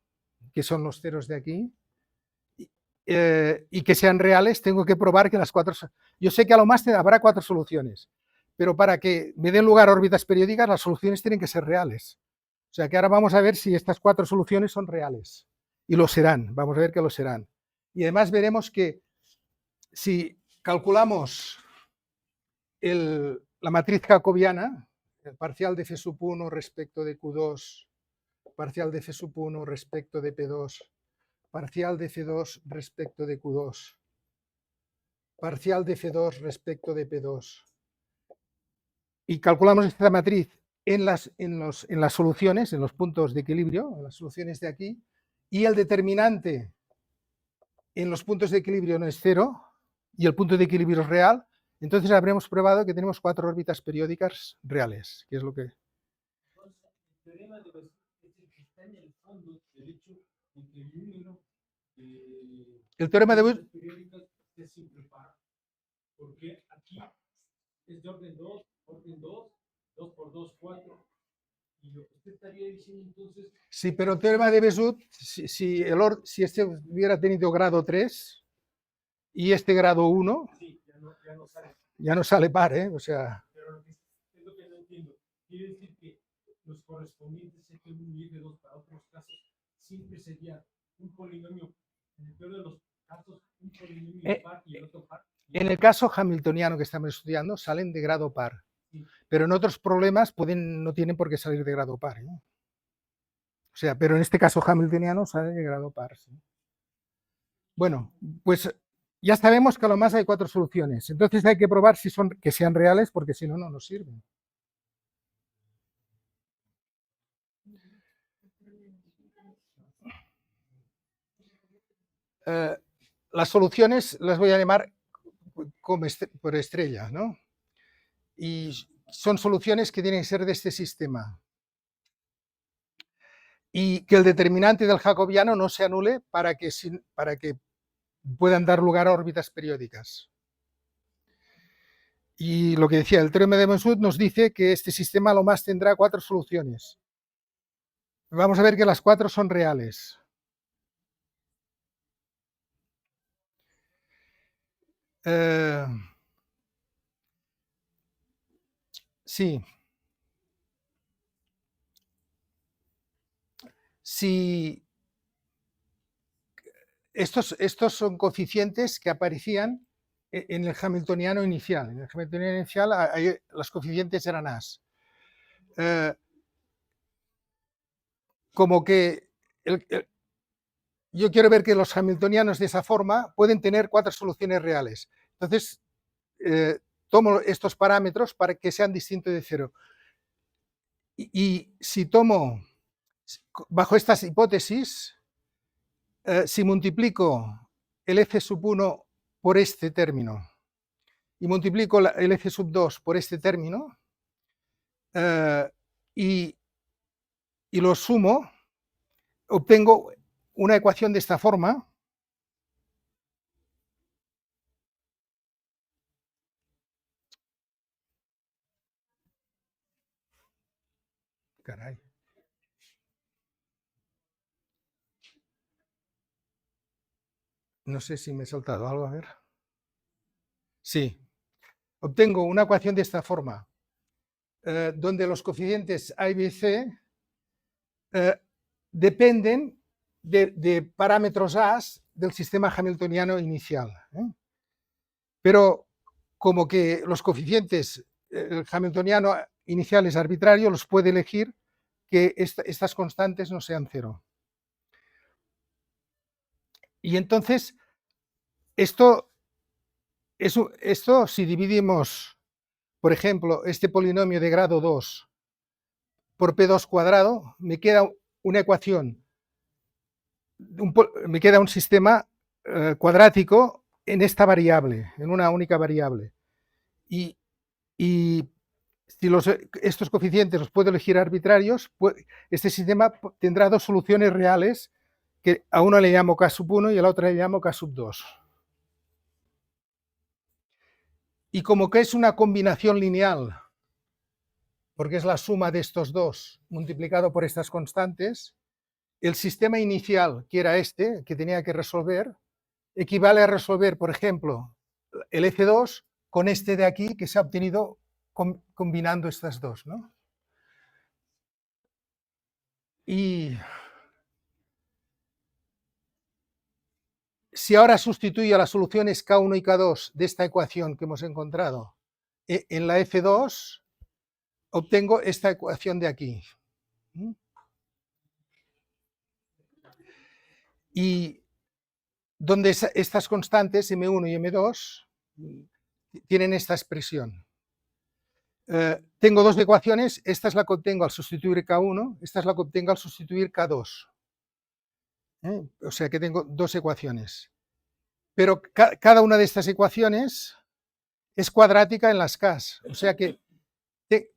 que son los ceros de aquí, y que sean reales, tengo que probar que las 4... Yo sé que a lo más habrá 4 soluciones, pero para que me den lugar órbitas periódicas, las soluciones tienen que ser reales. O sea que ahora vamos a ver si estas 4 soluciones son reales. Y lo serán, vamos a ver que lo serán. Y además veremos que si calculamos la matriz jacobiana, el parcial de F sub 1 respecto de Q2, parcial de F sub 1 respecto de P2, parcial de F2 respecto de Q2, parcial de F2 respecto de P2, y calculamos esta matriz en las soluciones, en los puntos de equilibrio, en las soluciones de aquí, y el determinante en los puntos de equilibrio no es 0 y el punto de equilibrio es real, entonces habremos probado que tenemos 4 órbitas periódicas reales, que es lo que... Entonces, el teorema de Bézout es el que está en el fondo del hecho de que el número El teorema de Bézout periódicas es simple par, porque aquí es de orden 2, 2 por 2, 4. Y lo que usted estaría diciendo entonces... Sí, pero el teorema de Bézout, si este hubiera tenido grado 3 y este grado 1, Sí, ya no sale par, ¿eh? O sea... Pero es lo que no entiendo. Quiere decir que los correspondientes F1 y F2 para otros casos siempre sería un polinomio, en el peor de los casos, un polinomio par y el otro par. En el caso hamiltoniano que estamos estudiando, salen de grado par. Sí. Pero en otros problemas no tienen por qué salir de grado par, ¿eh? O sea, pero en este caso hamiltoniano sale de grado par. ¿Sí? Bueno, pues ya sabemos que a lo más hay 4 soluciones. Entonces hay que probar que sean reales, porque si no, no nos sirven. Las soluciones las voy a llamar por estrellas, ¿no? Y son soluciones que tienen que ser de este sistema. Y que el determinante del jacobiano no se anule para que puedan dar lugar a órbitas periódicas. Y lo que decía, el teorema de Bézout nos dice que este sistema a lo más tendrá 4 soluciones. Vamos a ver que las 4 son reales. Sí. si estos son coeficientes que aparecían en el hamiltoniano inicial. En el hamiltoniano inicial los coeficientes eran as. Como que yo quiero ver que los hamiltonianos de esa forma pueden tener 4 soluciones reales. Entonces, tomo estos parámetros para que sean distintos de 0. Y si tomo, bajo estas hipótesis, si multiplico el f1 por este término y multiplico el f2 por este término y lo sumo, obtengo una ecuación de esta forma. Caray. No sé si me he saltado algo, a ver. Sí. Obtengo una ecuación de esta forma, donde los coeficientes A y B y C dependen de parámetros A del sistema hamiltoniano inicial. Pero como que los coeficientes hamiltoniano inicial es arbitrario, los puede elegir que estas constantes no sean 0. Y entonces, esto si dividimos, por ejemplo, este polinomio de grado 2 por P2 cuadrado, me queda una ecuación, me queda un sistema cuadrático en esta variable, en una única variable. Y si estos coeficientes los puedo elegir arbitrarios, este sistema tendrá 2 soluciones reales, que a uno le llamo K1 y a la otra le llamo K2. Y como que es una combinación lineal, porque es la suma de estos dos multiplicado por estas constantes, el sistema inicial, que era este, que tenía que resolver, equivale a resolver, por ejemplo, el F2 con este de aquí, que se ha obtenido combinando estas dos, ¿no? Y si ahora sustituyo las soluciones K1 y K2 de esta ecuación que hemos encontrado en la F2, obtengo esta ecuación de aquí. Y donde estas constantes, M1 y M2, tienen esta expresión. Tengo 2 ecuaciones, esta es la que obtengo al sustituir K1, esta es la que obtengo al sustituir K2. O sea que tengo 2 ecuaciones. Pero cada una de estas ecuaciones es cuadrática en las Ks. O sea que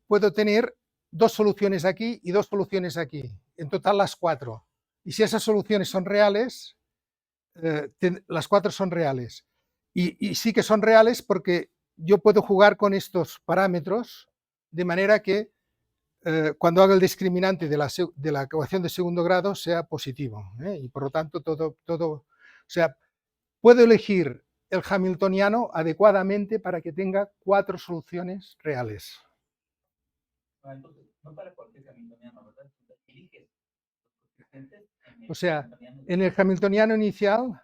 puedo tener 2 soluciones aquí y 2 soluciones aquí. En total las 4. Y si esas soluciones son reales, las 4 son reales. Y sí que son reales porque yo puedo jugar con estos parámetros de manera que cuando haga el discriminante de la ecuación de segundo grado sea positivo. Y por lo tanto, o sea, puedo elegir el hamiltoniano adecuadamente para que tenga 4 soluciones reales. Entonces, no para cualquier hamiltoniano, ¿verdad? Eliges los coeficientes. O sea, en el hamiltoniano inicial,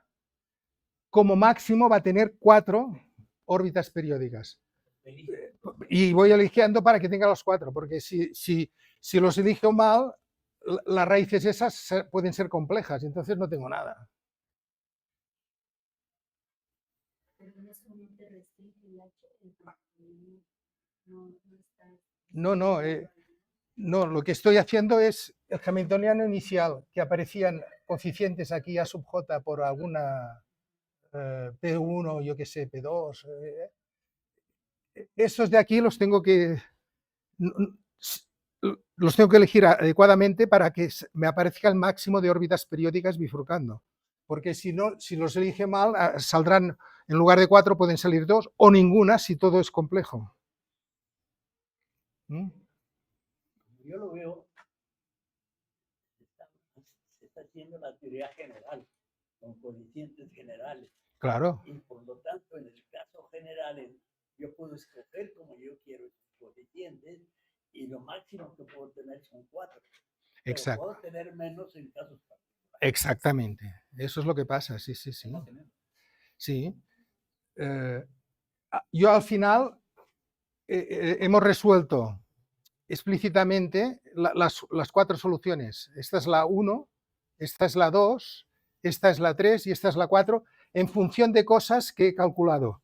como máximo va a tener 4 órbitas periódicas. Y voy eligiendo para que tenga los 4, porque si los elijo mal, las raíces esas pueden ser complejas, entonces no tengo nada. No, lo que estoy haciendo es el hamiltoniano inicial, que aparecían coeficientes aquí a sub j por alguna P1, yo que sé, P2. Esos de aquí los tengo que elegir adecuadamente para que me aparezca el máximo de órbitas periódicas bifurcando. Porque si los elige mal, saldrán, en lugar de 4 pueden salir 2 o ninguna si todo es complejo. Yo lo veo, se está haciendo la teoría general, con coeficientes generales. Claro. Y por lo tanto, en el caso general, yo puedo escoger como yo quiero esos coeficientes y lo máximo que puedo tener son 4. Pero exacto, puedo tener menos en casos particulares. exactamente. Eso es lo que pasa, sí, sí, sí. Sí. Yo al final hemos resuelto explícitamente las 4 soluciones. Esta es la 1, esta es la 2, esta es la 3 y esta es la 4, en función de cosas que he calculado.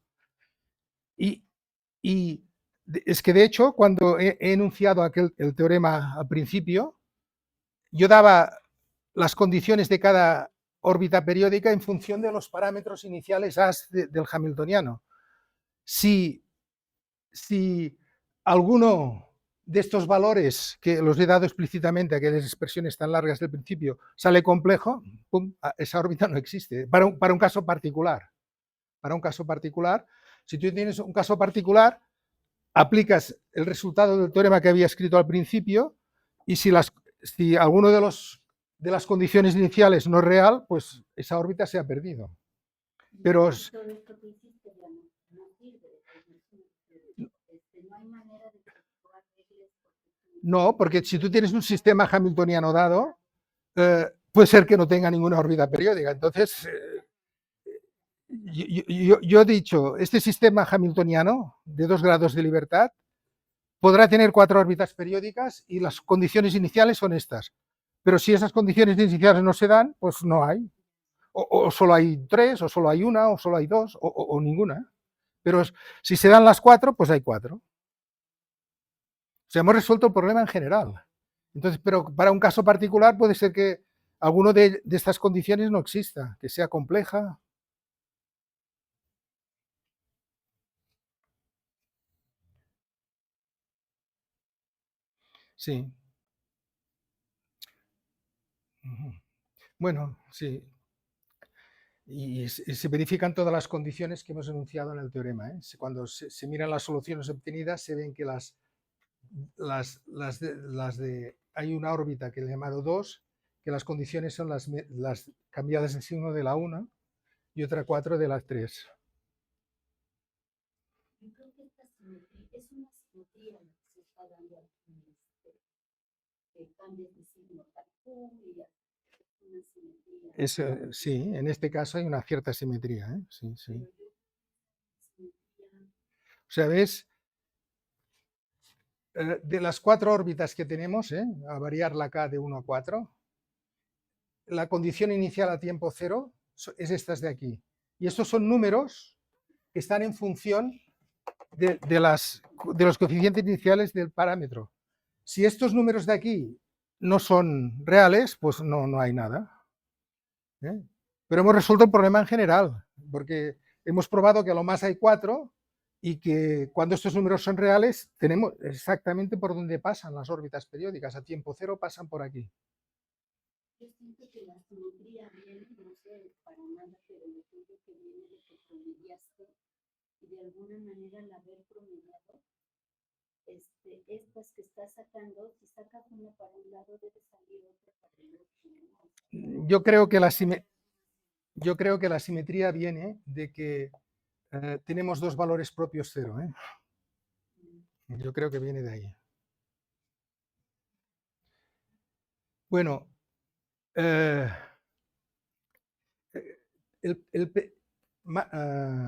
Y es que de hecho, cuando he enunciado el teorema al principio, yo daba las condiciones de cada órbita periódica en función de los parámetros iniciales as del hamiltoniano. Si alguno de estos valores, que los he dado explícitamente a aquellas expresiones tan largas del principio, sale complejo, ¡pum!, esa órbita no existe, para un caso particular. Para un caso particular, si tú tienes un caso particular, aplicas el resultado del teorema que había escrito al principio, y si alguno de las condiciones iniciales no es real, pues esa órbita se ha perdido. Pero todo esto que hiciste ya no sirve, no hay manera de que tú arregles no, porque si tú tienes un sistema hamiltoniano dado, puede ser que no tenga ninguna órbita periódica. Entonces, yo he dicho, este sistema hamiltoniano de 2 grados de libertad podrá tener 4 órbitas periódicas y las condiciones iniciales son estas. Pero si esas condiciones iniciales no se dan, pues no hay. O solo hay 3, o solo hay una, o solo hay 2, o ninguna. Pero si se dan las 4, pues hay 4. O sea, hemos resuelto el problema en general. Entonces, pero para un caso particular puede ser que alguno de estas condiciones no exista, que sea compleja. Sí. Bueno, sí. Y se verifican todas las condiciones que hemos enunciado en el teorema. Cuando se miran las soluciones obtenidas, se ven que hay una órbita que he llamado 2, que las condiciones son las cambiadas de signo de la 1 y otra 4 de las 3. Yo creo que esta simetría es una simetría la que se está dando aquí, que cambios de signo tal y una simetría. Sí, en este caso hay una cierta simetría. Sí, sí. O sea, ¿ves? De las 4 órbitas que tenemos, a variar la K de 1 a 4, la condición inicial a tiempo cero es estas de aquí. Y estos son números que están en función de los coeficientes iniciales del parámetro. Si estos números de aquí no son reales, pues no hay nada. Pero hemos resuelto el problema en general, porque hemos probado que a lo más hay 4 y que cuando estos números son reales, tenemos exactamente por dónde pasan las órbitas periódicas. A tiempo cero pasan por aquí. Yo siento que la simetría viene, no sé para nada, pero yo siento que viene de que promediaste y de alguna manera al haber promediado, estas que estás sacando, si sacas una para un lado, debe salir otra para el otro, ¿no? Yo creo que la simetría viene de que tenemos 2 valores propios cero. Yo creo que viene de ahí. Bueno,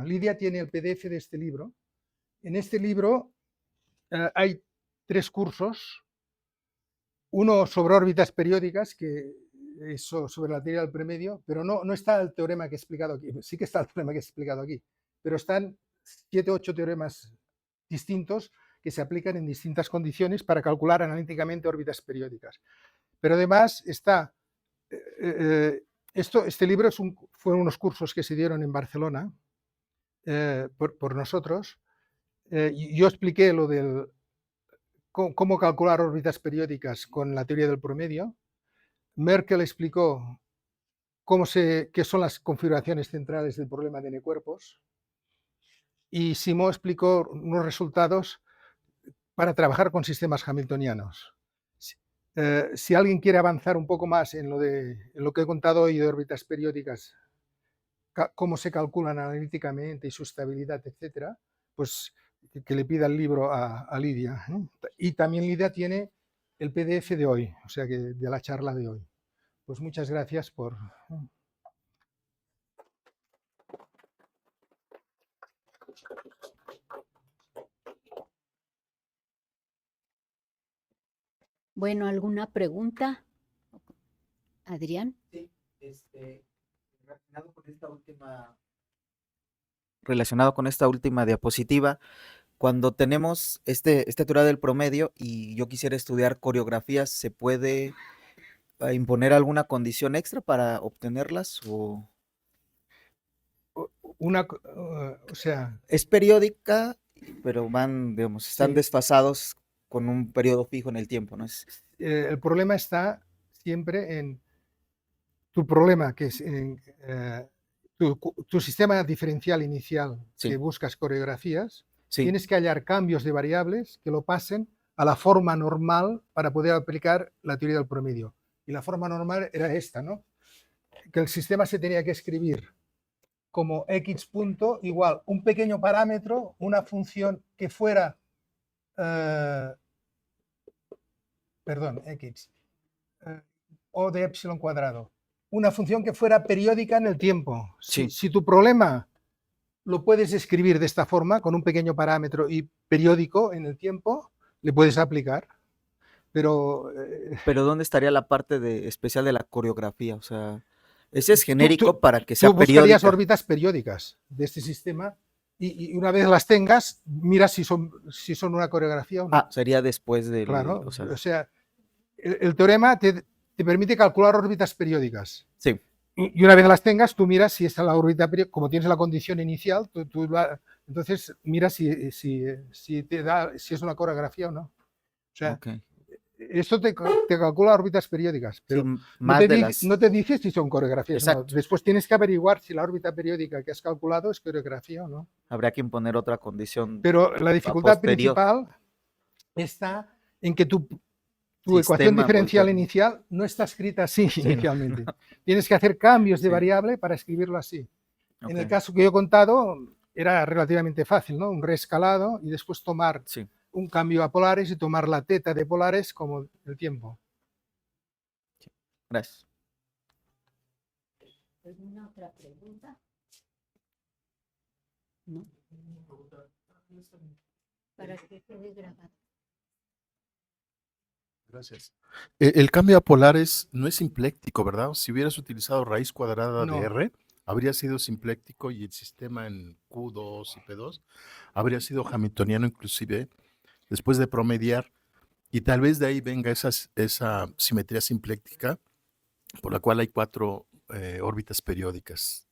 Lidia tiene el PDF de este libro. En este libro hay 3 cursos. Uno sobre órbitas periódicas, que es sobre la teoría del premedio, pero no está el teorema que he explicado aquí. Sí que está el teorema que he explicado aquí, pero están 7 o 8 teoremas distintos que se aplican en distintas condiciones para calcular analíticamente órbitas periódicas. Pero además está... este libro fueron unos cursos que se dieron en Barcelona por nosotros. Yo expliqué lo del cómo calcular órbitas periódicas con la teoría del promedio. Merkel explicó qué son las configuraciones centrales del problema de n-cuerpos. Y Simó explicó unos resultados para trabajar con sistemas hamiltonianos. Si alguien quiere avanzar un poco más en lo que he contado hoy de órbitas periódicas, cómo se calculan analíticamente y su estabilidad, etcétera, pues que le pida el libro a Lidia. Y también Lidia tiene el PDF de hoy, o sea que de la charla de hoy. Pues muchas gracias por... Bueno, ¿alguna pregunta? Adrián. Sí, relacionado con esta última diapositiva, cuando tenemos esta teoría del promedio y yo quisiera estudiar coreografías, ¿se puede imponer alguna condición extra para obtenerlas? O o sea, es periódica, pero van, digamos, están sí, desfasados con un periodo fijo en el tiempo, ¿no? el problema está siempre en tu problema, que es tu sistema diferencial inicial, Sí. que buscas coreografías, Sí, tienes que hallar cambios de variables que lo pasen a la forma normal para poder aplicar la teoría del promedio. Y la forma normal era esta, ¿no? Que el sistema se tenía que escribir como x punto igual un pequeño parámetro, una función que fuera, perdón, x, o de epsilon cuadrado, una función que fuera periódica en el tiempo. Sí. Si tu problema lo puedes escribir de esta forma, con un pequeño parámetro y periódico en el tiempo, le puedes aplicar. Pero ¿dónde estaría la parte especial de la coreografía? O sea, ese es tú, genérico para que sea tú buscarías periódica. órbitas periódicas de este sistema y una vez las tengas, mira si son una coreografía o no. Ah, sería después del... Claro, o sea, o sea, el teorema te permite calcular órbitas periódicas. sí, Y una vez las tengas, tú miras si es la órbita periódica, como tienes la condición inicial, entonces miras si te da, si es una coreografía o no. O sea, ok. esto te calcula órbitas periódicas, Sí, pero no más te, de las... no te dice si son coreografías o no. Exacto. Después tienes que averiguar si la órbita periódica que has calculado es coreografía o no. Habría que imponer otra condición Pero la a dificultad posterior. principal está en que tu ecuación Sistema diferencial volcánico. inicial no está escrita así Sí, no. inicialmente. Tienes que hacer cambios de Sí. variable para escribirlo así. Ok, En el caso que yo he contado, era relativamente fácil, ¿no? Un reescalado y después tomar sí. un cambio a polares y tomar la teta de polares como el tiempo. Gracias. ¿Alguna otra pregunta? No. Para que quede grabado. Gracias. El cambio a polares no es simpléctico, ¿verdad? Si hubieras utilizado raíz cuadrada No. de R, habría sido simpléctico y el sistema en Q2 y P2 habría sido hamiltoniano inclusive después de promediar y tal vez de ahí venga esa simetría simpléctica por la cual hay 4 órbitas periódicas.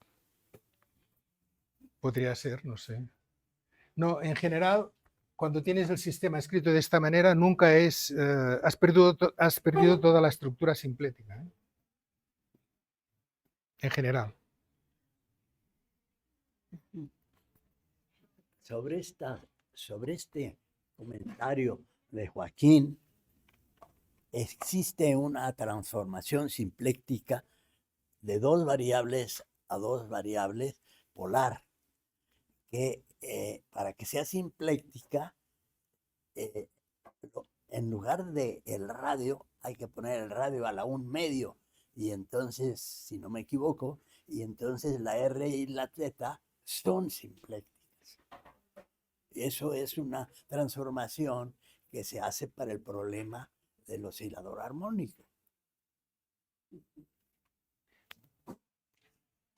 Podría ser, no sé. No, en general, cuando tienes el sistema escrito de esta manera, nunca has perdido toda la estructura simplética, ¿eh? En general. Sobre este comentario de Joaquín, existe una transformación simpléctica de 2 variables a 2 variables polar, que para que sea simpléctica, en lugar de el radio, hay que poner el radio a la 1/2, y entonces, si no me equivoco, y entonces la R y la Z son simplécticas. Eso es una transformación que se hace para el problema del oscilador armónico.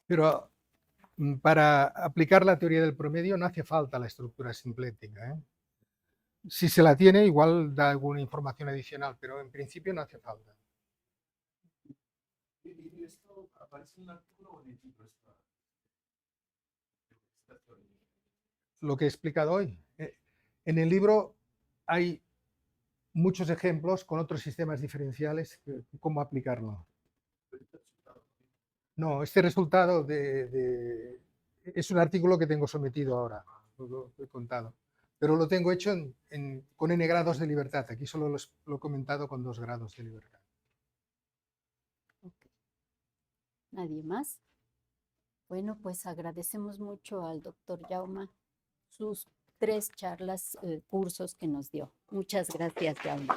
Pero para aplicar la teoría del promedio no hace falta la estructura simplética, ¿eh? Si se la tiene, igual da alguna información adicional, pero en principio no hace falta. ¿Y esto aparece en un artículo o en el libro? Lo que he explicado hoy. En el libro hay muchos ejemplos con otros sistemas diferenciales, cómo aplicarlo. No, este resultado es un artículo que tengo sometido ahora, lo he contado. Pero lo tengo hecho con n grados de libertad. Aquí solo lo he comentado con 2 grados de libertad. Okay. ¿Nadie más? Bueno, pues agradecemos mucho al doctor Jaume sus 3 charlas, cursos que nos dio. Muchas gracias, Jaume.